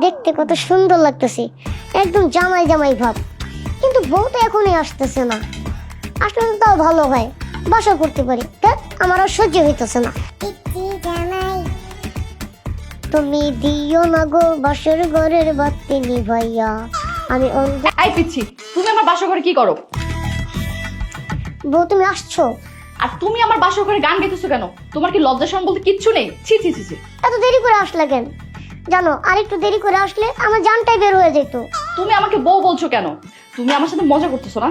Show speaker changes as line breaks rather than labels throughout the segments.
দেখতে কত সুন্দর লাগতেছে, একদম জামাই জামাই ভাব। কিন্তু বউ তো এখনই আসতেছে না, আসলে তো তাও ভালো হয়, বাসা করতে পারি। দেখ আমার আর সহ্য হইতেছে না। তুমি দিও না গো বাসর ঘরের বাতি নিভাইয়া, আমি অন্ধ।
আই পিচ্ছি, তুমি আমার বাসর ঘরে কি করো?
বউ তুমি আসছো?
আর তুমি আমার বাসর ঘরে গান গাইতেছো কেন? তোমার কি লজ্জা শরম বলতে কিচ্ছু নেই? ছি ছি ছি ছি।
এত দেরি করে আসলে কেন? জানো আর একটু দেরি করে আসলে আমার জানটাই বের হয়ে যেত।
তুমি আমাকে বউ বলছো কেন? তুমি আমার সাথে মজা করতেছো না?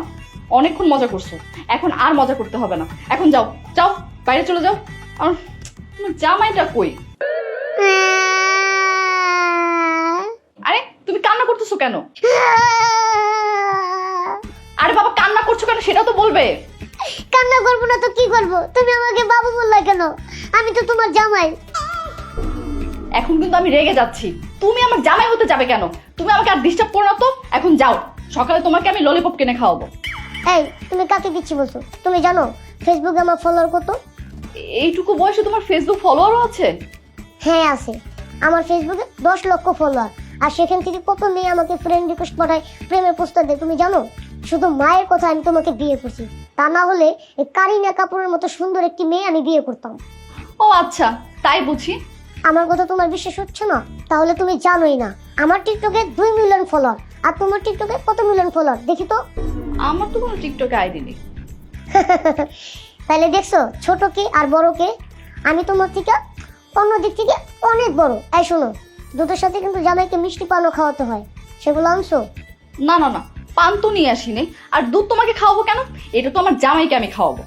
অনেকক্ষণ মজা করছো, এখন আর মজা করতে হবে না। এখন যাও যাও, বাইরে চলে যাও। আর তোমার জামাইটা কই? আরে তুমি কান্না করতেছো কেন? আরে বাবা কান্না করছো কেন সেটা তো বলবে।
কান্না করবো না তো কি করবো? তুমি আমাকে বাবু বললা কেন? আমি তো তোমার জামাই।
এখন কিন্তু আমি রেগে যাচ্ছি। তুমি আমার জামাই হতে যাবে কেন? তুমি আমাকে আর ডিস্টার্ব করো না তো। এখন যাও, সকালে তোমাকে আমি ললিপপ কিনে খাওয়াবো।
এই তুমি কাকে দিচ্ছি বলছো? তুমি জানো ফেসবুকে আমার ফলোয়ার কত?
এইটুকু বয়সে তোমার ফেসবুক ফলোয়ারও আছে?
হ্যাঁ আছে, আমার ফেসবুকে 10 লক্ষ ফলোয়ার। আর সেখান থেকে কত মেয়ে আমাকে ফ্রেন্ড রিকোয়েস্ট পাঠায়, প্রেমের প্রস্তাব দেয়। তুমি জানো শুধু মায়ের কথা আমি তোমাকে বিয়ে করছি, তা না হলে এই কারিনা কাপুরের মতো সুন্দর একটি মেয়ে আমি বিয়ে করতাম।
ও আচ্ছা, তাই বুঝি।
আমার কথা তোমার বিশ্বাস হচ্ছে না? তাহলে তুমি জানোই না আমার টিকটকে 2 মিলিয়ন ফলোয়ার, আর তোমার টিকটকে কত মিলিয়ন ফলোয়ার দেখি তো।
আমার তো কোনো টিকটকে আইডি নেই।
তাহলে দেখছো ছোট কে আর বড় কে? আমি তোমার থেকে অন্য দিক থেকে অনেক বড়। এই শোনো, দুধের সাথে কিন্তু জামাইকে মিষ্টি পানও খাওয়াতে হয়, সেগুলো আনছো?
না না না, পান তো নিয়ে আসিনি। আর দুধ তোমাকে খাওয়াবো কেন? এটা তো আমার জামাইকে আমি খাওয়াবো।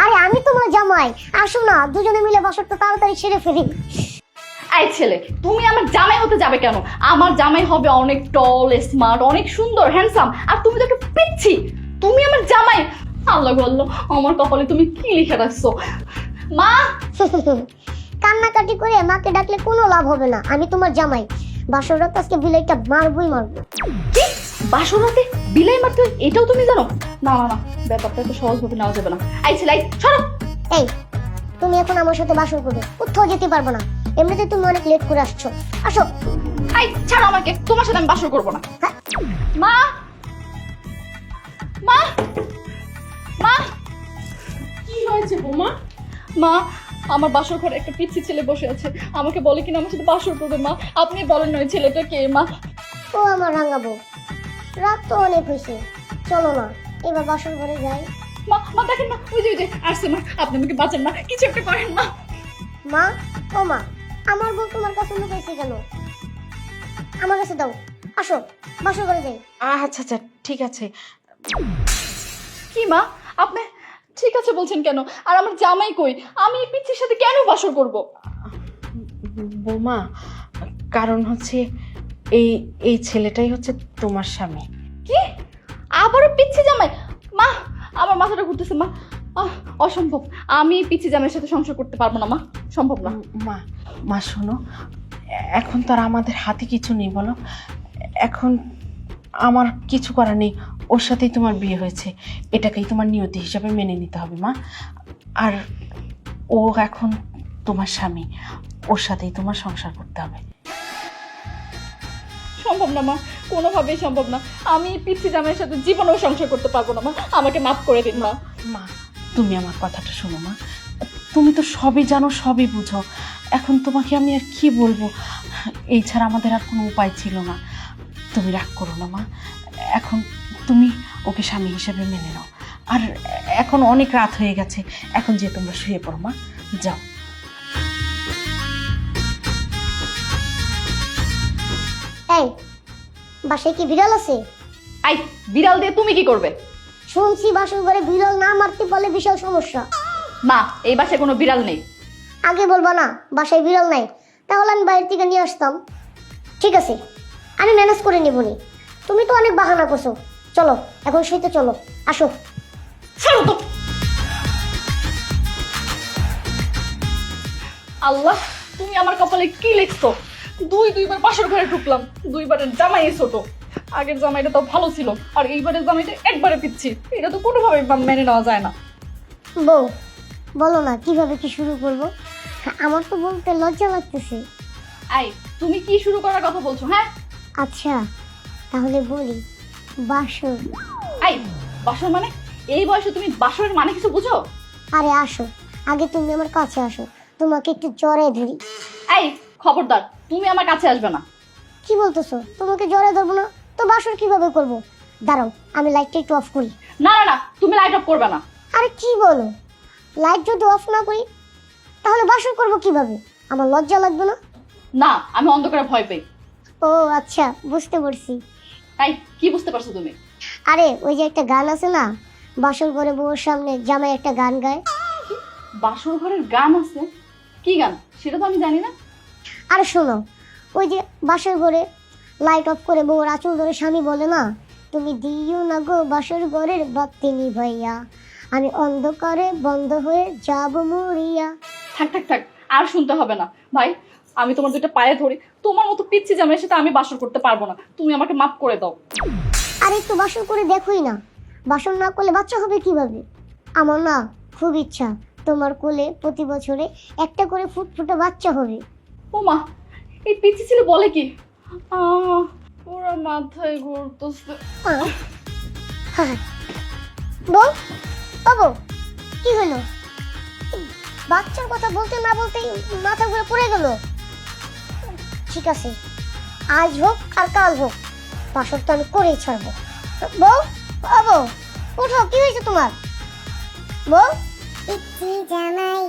আরে আমি তোমার জামাই, আসো না দুজনে মিলে বাসরটা তাড়াতাড়ি ছেড়ে ফেলি।
এই ছেলে, তুমি আমার জামাই হতে যাবে কেন? আমার জামাই হবে অনেক টল, স্মার্ট, অনেক সুন্দর, হ্যান্ডসাম। আর তুমি তো একটু পিচ্ছি। তুমি আমার জামাই? আল্লাহ গো আল্লাহ, আমার কপালে তুমি কি লিখে রাখছো? মা!
কান্নাকাটি করে মাকে ডাকলে কোনো লাভ হবে না, আমি তোমার জামাই। বাসর রাত আজকে বিলাইটা মারবই মারবো।
কি? বাসর রাতে বিলাই মারতে হয় এটাও তুমি জানো? না না না, ব্যাপারটা তো সহজভাবে নেওয়া যাবে না। এই ছেলে, এই সরো।
এই তুমি এখন আমার সাথে বাসর করবে, কোথাও যেতে পারবো না, এমনিতে তুমি অনেক লেট করে আসছো। আসো।
এই ছাড়ো আমাকে, তোমার সাথে আমি বাসর করবো না।
হ্যাঁ?
মা! মা! মা!
কি হয়েছে বৌমা?
মা, আমার বাসর ঘরে একটা পিচ্ছি ছেলে বসে আছে, আমাকে বলে কিনা আমার সাথে বাসর করবে। মা আপনি বলেন না ওই ছেলেটা কে? মা!
ও আমার রাঙাবো, রাত তো অনেক হয়েছে, চলো না এবার বাসর ঘরে যাই।
মা মা দেখেন না, ওই যে আসছে। মা আপনি আমাকে বাঁচান, মা কিছু একটা করেন। মা!
মা, ও মা, আমার বউ তোমার কাছে লুকাইছে কেন? আমার কাছে দাও, আসো বাসর ঘরে যাই।
আচ্ছা আচ্ছা ঠিক আছে।
কি মা, আপনি ঠিক আছে বলছেন কেন? আর আমার জামাই কই? আমি এই পিচ্ছির সাথে কেন বাসর করব?
বৌমা, কারণ হচ্ছে এই এই ছেলেটাই হচ্ছে তোমার স্বামী।
কি? আবারও পিচ্ছি জামাই? মা আমার মাথাটা ঘুরতেছে। মা অসম্ভব, আমি এই পিচ্ছি জামাইয়ের সাথে সংসার করতে পারবো না। মা সম্ভব না।
মা মা শোনো, এখন তো আর আমাদের হাতে কিছু নেই বলো। এখন আমার কিছু করার নেই, ওর সাথেই তোমার বিয়ে হয়েছে, এটাকেই তোমার নিয়তি হিসাবে মেনে নিতে হবে মা। আর ও এখন তোমার স্বামী, ওর সাথেই তোমার সংসার করতে হবে।
সম্ভব না মা, কোনোভাবেই সম্ভব না। আমি এই পিচ্ছি জামাইয়ের সাথে জীবনেও সংসার করতে পারবো না। মা আমাকে মাফ করে দিন। মা
মা তুমি আমার কথাটা শোনো মা, তুমি তো সবই জানো, সবই বুঝো, এখন তোমাকে আমি আর কি বলবো? এই ছাড়া আমাদের আর কোনো উপায় ছিল না। তুমি রাগ করো না মা, এখন তুমি ওকে স্বামী হিসেবে মেনে নাও। আর এখন অনেক রাত হয়ে গেছে, এখন যে তোমরা শুয়ে পড়ো মা, যাও।
এই বাসায় কি বিড়াল আছে?
আই বিড়াল দিয়ে তুমি কি করবে?
শুনছি বাসর ঘরে বিড়াল না মারতে পারলে বিশাল সমস্যা।
না, এই বাসায় কোনো বিড়াল নেই।
আগে বলবা না বাসায় বিড়াল নাই, তাহলে আমি বাইরে থেকে নিয়ে আসতাম। ঠিক আছে, আমি ম্যানেজ করে নিবনি। তুমি তো অনেক বাহানা করছো, চলো এখন শুইতে চলো, আসো।
ছাড়ো তো। আল্লাহ, তুমি আমার কপালে কি লিখছো? দুইবার বাসর ঘরে ঢুকলাম, দুইবারের জামাই ছোট। আগের জামাইটা তো ভালো ছিল, আর এইবারের জামাইটা একবারে পিচ্ছি। এটা তো কোনোভাবে মেনে নেওয়া যায় না।
বউ বলো না কিভাবে কি শুরু করবো? আমার তো বলতে লজ্জা লাগতেছে।
আই তুমি কি শুরু করার কথা বলছো? হ্যাঁ,
আচ্ছা তাহলে বলি, বাসর।
এই বাসর মানে? এই বয়সে তুমি বাসরের মানে কিছু বুঝো?
আরে আসো, আগে তুমি আমার কাছে আসো, তোমাকে একটু জড়ায় ধরি।
এই খবরদার, তুমি আমার কাছে আসবে না।
কি বলতেছো? তোমাকে জড়ায় ধরবো না তো বাসর কিভাবে করব? দাঁড়াও, আমি লাইটটা একটু অফ করি।
না না না, তুমি লাইট অফ করবে না।
আরে কি বলো, লাইট যদি অফ না করি তাহলে বাসর করব কিভাবে? আমার লজ্জা লাগবে না?
না, আমি অন্ধকারে ভয় পাই।
ও আচ্ছা, বুঝতে পারছি।
তাই কি বুঝতে পারছো তুমি?
আরে ওই যে একটা গান আছে না, বাসর করে বউর সামনে জামাই একটা গান গায়।
বাসর ঘরের গান আছে? কি গান সেটা তো আমি জানি না।
আরে শোনো, ওই যে বাসর ঘরে লাইট অফ করে বউর আঁচল ধরে স্বামী বলে না, তুমি দিও না গো বাসর ঘরের বাতি নিভাইয়া, আমি অন্ধকারে বন্ধ হয়ে যাব মরিয়া।
থাক থাক থাক, আর শুনতে হবে না ভাই। আমি তোমার দুইটা পায়ে ধরি, তোমার মতো পিচ্ছি জামাইয়ের সাথে আমি বাসর করতে পারবো না। তুমি আমাকে মাফ করে দাও।
আর একটু বাসর করে দেখোই না, বাসর না করলে বাচ্চা হবে কিভাবে? আমার না খুব ইচ্ছা তোমার কোলে প্রতি বছরে একটা করে ফুটফুটে বাচ্চা হবে।
ও মা, এই পিচ্ছি ছেলে বলে কি? পুরো মাথায় ঘুরতেছে।
আহ, হ্যাঁ। বল বাবু, কি হলো? বাচ্চার কথা বলতে না বলতেই মাথা ঘুরে পড়ে গেল। ঠিক আছে, আজ হোক আর কাল হোক, বাসর তো আমি করেই ছাড়বো। বউ, বাবু উঠো, কি হয়েছে তোমার? বউ, জামাই